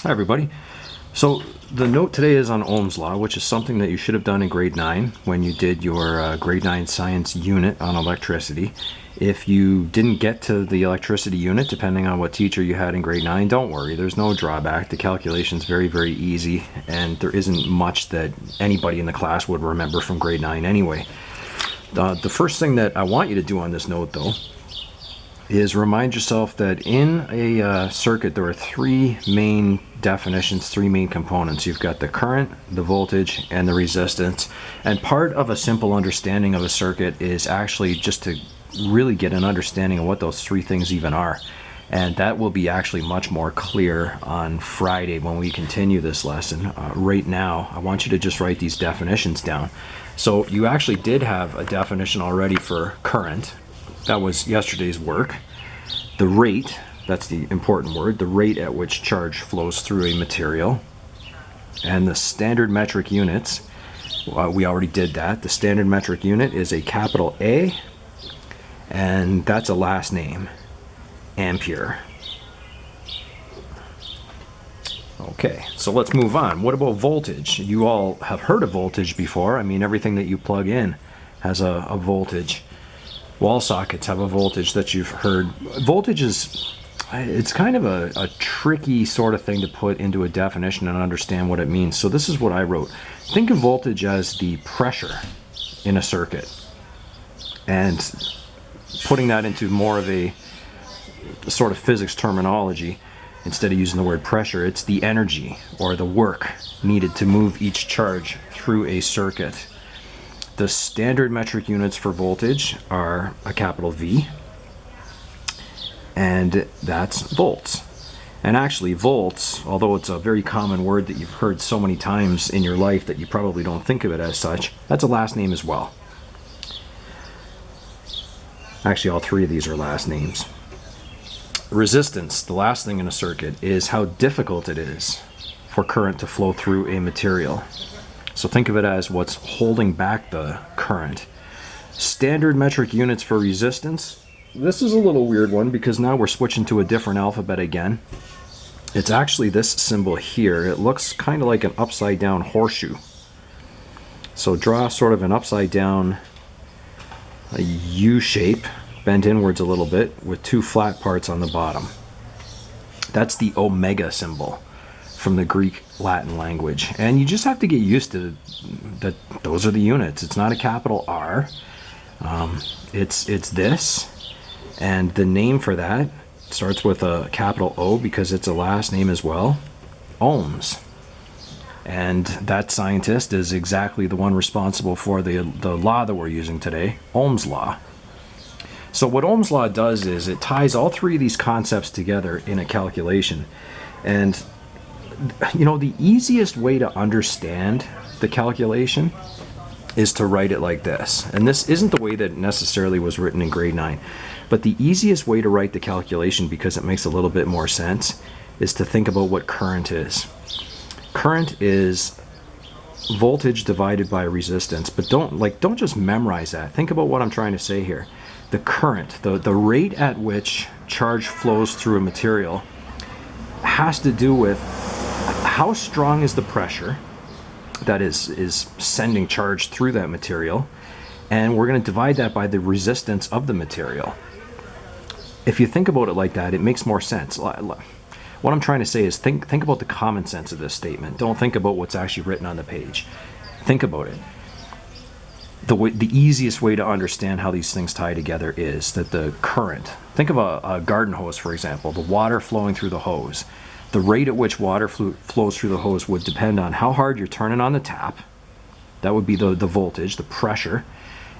Hi everybody. So the note today is on Ohm's law, which is something that you should have done in grade 9 when you did your grade 9 science unit on electricity. If you didn't get to the electricity unit, depending on what teacher you had in grade 9, don't worry, there's no drawback. The calculation's very, very easy, and there isn't much that anybody in the class would remember from grade 9 anyway. The first thing that I want you to do on this note, though, is remind yourself that in a circuit there are three main definitions, three main components. You've got the current, the voltage, and the resistance. And part of a simple understanding of a circuit is actually just to really get an understanding of what those three things even are. And that will be actually much more clear on Friday when we continue this lesson. Right now, I want you to just write these definitions down. So you actually did have a definition already for current. That was yesterday's work. The rate, that's the important word, the rate at which charge flows through a material. And the standard metric units, we already did that. The standard metric unit is a capital A, and that's a last name, ampere. Okay, so let's move on. What about voltage? You all have heard of voltage before. I mean, everything that you plug in has a voltage. Wall sockets have a voltage that you've heard. Voltage is, it's kind of a tricky sort of thing to put into a definition and understand what it means. So this is what I wrote. Think of voltage as the pressure in a circuit. And putting that into more of a sort of physics terminology, instead of using the word pressure, it's the energy or the work needed to move each charge through a circuit. The standard metric units for voltage are a capital V, and that's volts. And actually volts, although it's a very common word that you've heard so many times in your life that you probably don't think of it as such, that's a last name as well. Actually, all three of these are last names. Resistance, the last thing in a circuit, is how difficult it is for current to flow through a material. So think of it as what's holding back the current. Standard metric units for resistance. This is a little weird one because now we're switching to a different alphabet again. It's actually this symbol here. It looks kind of like an upside down horseshoe. So draw sort of an upside down a U shape, bent inwards a little bit with two flat parts on the bottom. That's the omega symbol from the Greek Latin language, and you just have to get used to that. Those are the units. It's not a capital R. It's this, and the name for that starts with a capital O because it's a last name as well, ohms. And that scientist is exactly the one responsible for the law that we're using today, Ohm's law. So what Ohm's law does is it ties all three of these concepts together in a calculation. And you know, the easiest way to understand the calculation is to write it like this. And this isn't the way that it necessarily was written in grade 9. But the easiest way to write the calculation, because it makes a little bit more sense, is to think about what current is. Current is voltage divided by resistance. But don't just memorize that. Think about what I'm trying to say here. The current, the rate at which charge flows through a material, has to do with how strong is the pressure that is sending charge through that material, and we're going to divide that by the resistance of the material. If you think about it like that, it makes more sense. What I'm trying to say is think about the common sense of this statement. Don't think about what's actually written on the page. Think about it. The easiest way to understand how these things tie together is that the current, think of a garden hose, for example, the water flowing through the hose. The rate at which water flows through the hose would depend on how hard you're turning on the tap. That would be the voltage, the pressure.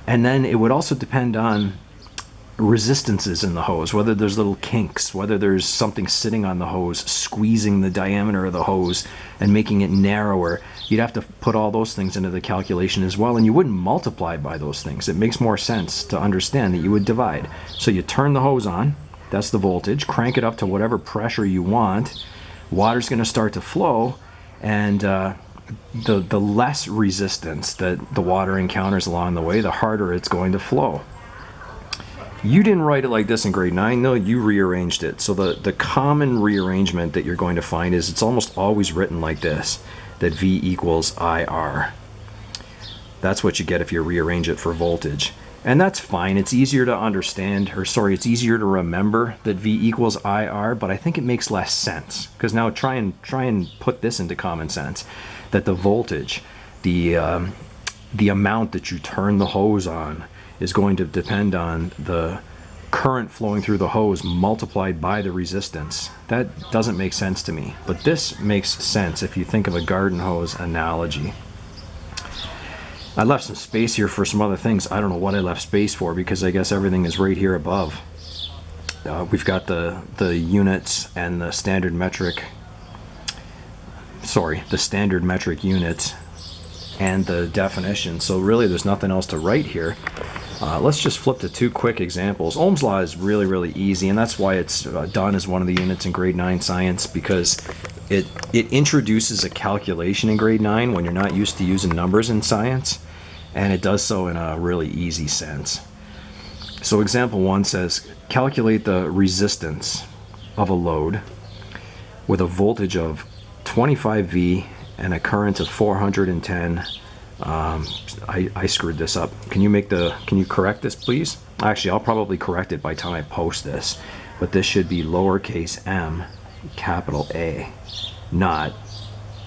And then it would also depend on resistances in the hose, whether there's little kinks, whether there's something sitting on the hose, squeezing the diameter of the hose and making it narrower. You'd have to put all those things into the calculation as well, and you wouldn't multiply by those things. It makes more sense to understand that you would divide. So you turn the hose on, that's the voltage, crank it up to whatever pressure you want. Water's going to start to flow, and the less resistance that the water encounters along the way, the harder it's going to flow. You didn't write it like this in grade 9, though. You rearranged it. So the common rearrangement that you're going to find is it's almost always written like this, that V equals IR. That's what you get if you rearrange it for voltage. And that's fine. It's easier to understand, or sorry, it's easier to remember that V equals IR, but I think it makes less sense. Because now try and put this into common sense, that the voltage, the amount that you turn the hose on, is going to depend on the current flowing through the hose multiplied by the resistance. That doesn't make sense to me, but this makes sense if you think of a garden hose analogy. I left some space here for some other things. I don't know what I left space for, because I guess everything is right here above. We've got the units and the standard metric units and the definition. So really there's nothing else to write here. Let's just flip to 2 quick examples. Ohm's law is really, really easy, and that's why it's done as one of the units in grade 9 science, because it introduces a calculation in grade 9 when you're not used to using numbers in science, and it does so in a really easy sense. So example 1 says, calculate the resistance of a load with a voltage of 25V and a current of 410. I screwed this up. Can you correct this, please? Actually, I'll probably correct it by the time I post this, but this should be lowercase m, capital A, not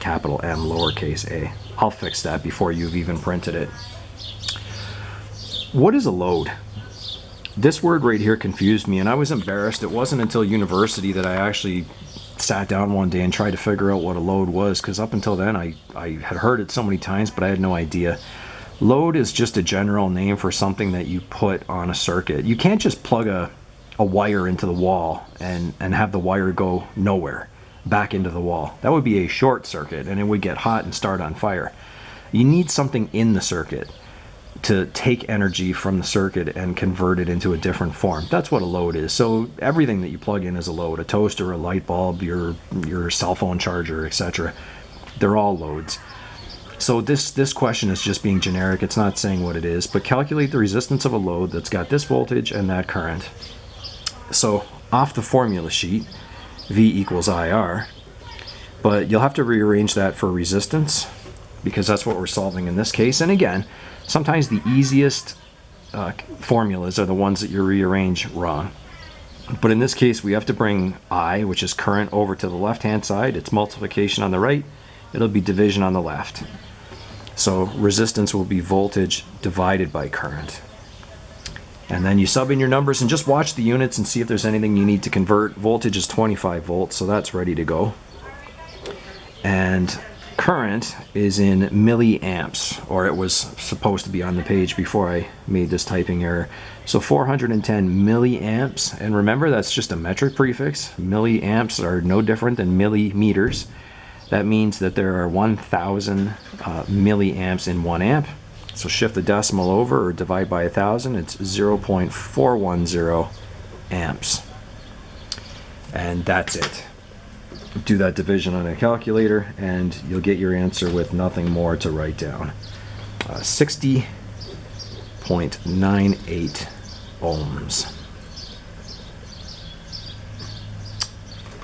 capital M, lowercase a. I'll fix that before you've even printed it. What is a load? This word right here confused me, and I was embarrassed. It wasn't until university that I actually sat down one day and tried to figure out what a load was, because up until then I had heard it so many times, but I had no idea. Load is just a general name for something that you put on a circuit. You can't just plug a wire into the wall and have the wire go nowhere back into the wall. That would be a short circuit, and it would get hot and start on fire. You need something in the circuit to take energy from the circuit and convert it into a different form. That's what a load is. So everything that you plug in is a load. A toaster, a light bulb, your cell phone charger, etc. They're all loads. So this question is just being generic. It's not saying what it is, but calculate the resistance of a load that's got this voltage and that current. So off the formula sheet, V equals IR, but you'll have to rearrange that for resistance, because that's what we're solving in this case. And again, sometimes the easiest formulas are the ones that you rearrange wrong. But in this case, we have to bring I, which is current, over to the left-hand side. It's multiplication on the right. It'll be division on the left. So resistance will be voltage divided by current. And then you sub in your numbers and just watch the units and see if there's anything you need to convert. Voltage is 25 volts, so that's ready to go. And current is in milliamps, or it was supposed to be on the page before I made this typing error. So 410 milliamps, and remember that's just a metric prefix. Milliamps are no different than millimeters. That means that there are 1,000 milliamps in 1 amp. So shift the decimal over or divide by 1,000, it's 0.410 amps. And that's it. Do that division on a calculator and you'll get your answer with nothing more to write down. 60.98 ohms.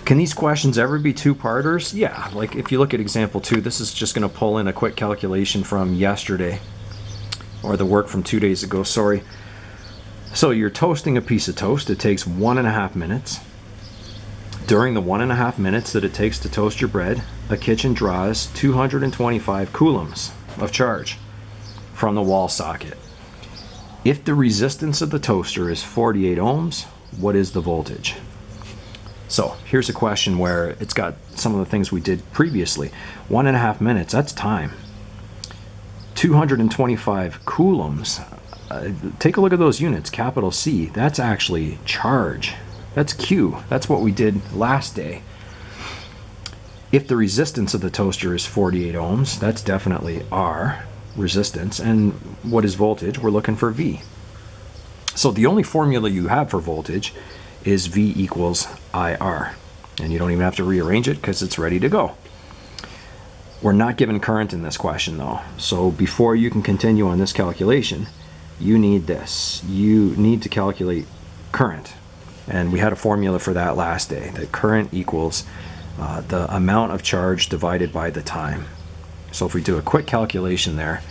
Can these questions ever be two-parters? Yeah, like if you look at example 2, this is just going to pull in a quick calculation from yesterday, or the work from 2 days ago, sorry. So you're toasting a piece of toast. It takes 1.5 minutes. During the 1.5 minutes that it takes to toast your bread, a kitchen draws 225 coulombs of charge from the wall socket. If the resistance of the toaster is 48 ohms, what is the voltage? So here's a question where it's got some of the things we did previously. 1.5 minutes, that's time. 225 coulombs, take a look at those units, capital C, that's actually charge. That's Q. That's what we did last day. If the resistance of the toaster is 48 ohms, that's definitely R, resistance. And what is voltage? We're looking for V. So the only formula you have for voltage is V equals IR. And you don't even have to rearrange it because it's ready to go. We're not given current in this question though. So before you can continue on this calculation, you need this. You need to calculate current. And we had a formula for that last day, that current equals the amount of charge divided by the time. So if we do a quick calculation there,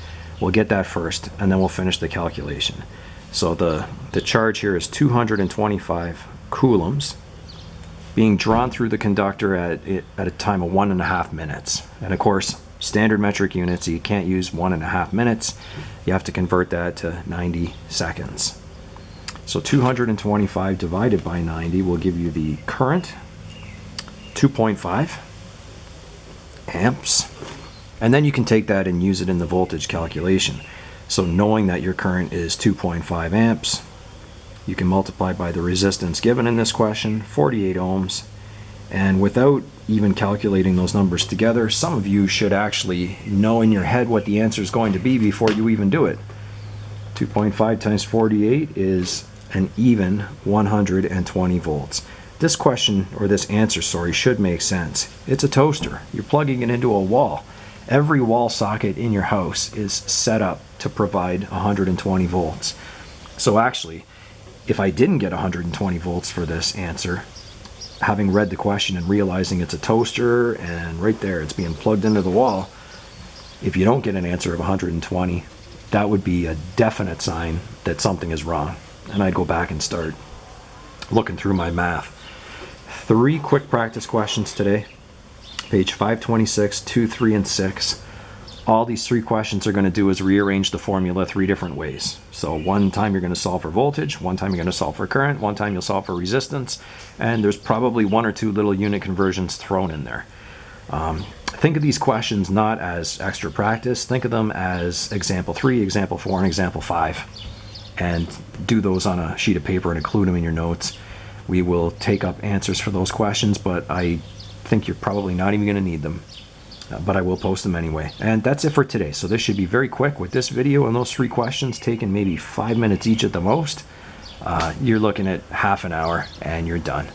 we'll get that first, and then we'll finish the calculation. So the charge here is 225 coulombs being drawn through the conductor at a time of 1.5 minutes. And of course, standard metric units, you can't use 1.5 minutes. You have to convert that to 90 seconds. So 225 divided by 90 will give you the current, 2.5 amps. And then you can take that and use it in the voltage calculation. So knowing that your current is 2.5 amps, you can multiply by the resistance given in this question, 48 ohms. And without even calculating those numbers together, some of you should actually know in your head what the answer is going to be before you even do it. 2.5 times 48 is an even 120 volts. This question, or this answer, sorry, should make sense. It's a toaster. You're plugging it into a wall. Every wall socket in your house is set up to provide 120 volts. So actually, if I didn't get 120 volts for this answer, having read the question and realizing it's a toaster and right there it's being plugged into the wall, if you don't get an answer of 120, that would be a definite sign that something is wrong. And I'd go back and start looking through my math. 3 quick practice questions today. Page 526, 2, 3, and 6. All these 3 questions are going to do is rearrange the formula 3 different ways. So one time you're going to solve for voltage, one time you're going to solve for current, one time you'll solve for resistance, and there's probably 1 or 2 little unit conversions thrown in there. Think of these questions not as extra practice. Think of them as example 3, example 4, and example 5. And do those on a sheet of paper and include them in your notes. We will take up answers for those questions, but I think you're probably not even going to need them. But I will post them anyway. And that's it for today. So this should be very quick with this video and those 3 questions taking maybe 5 minutes each at the most. You're looking at half an hour and you're done.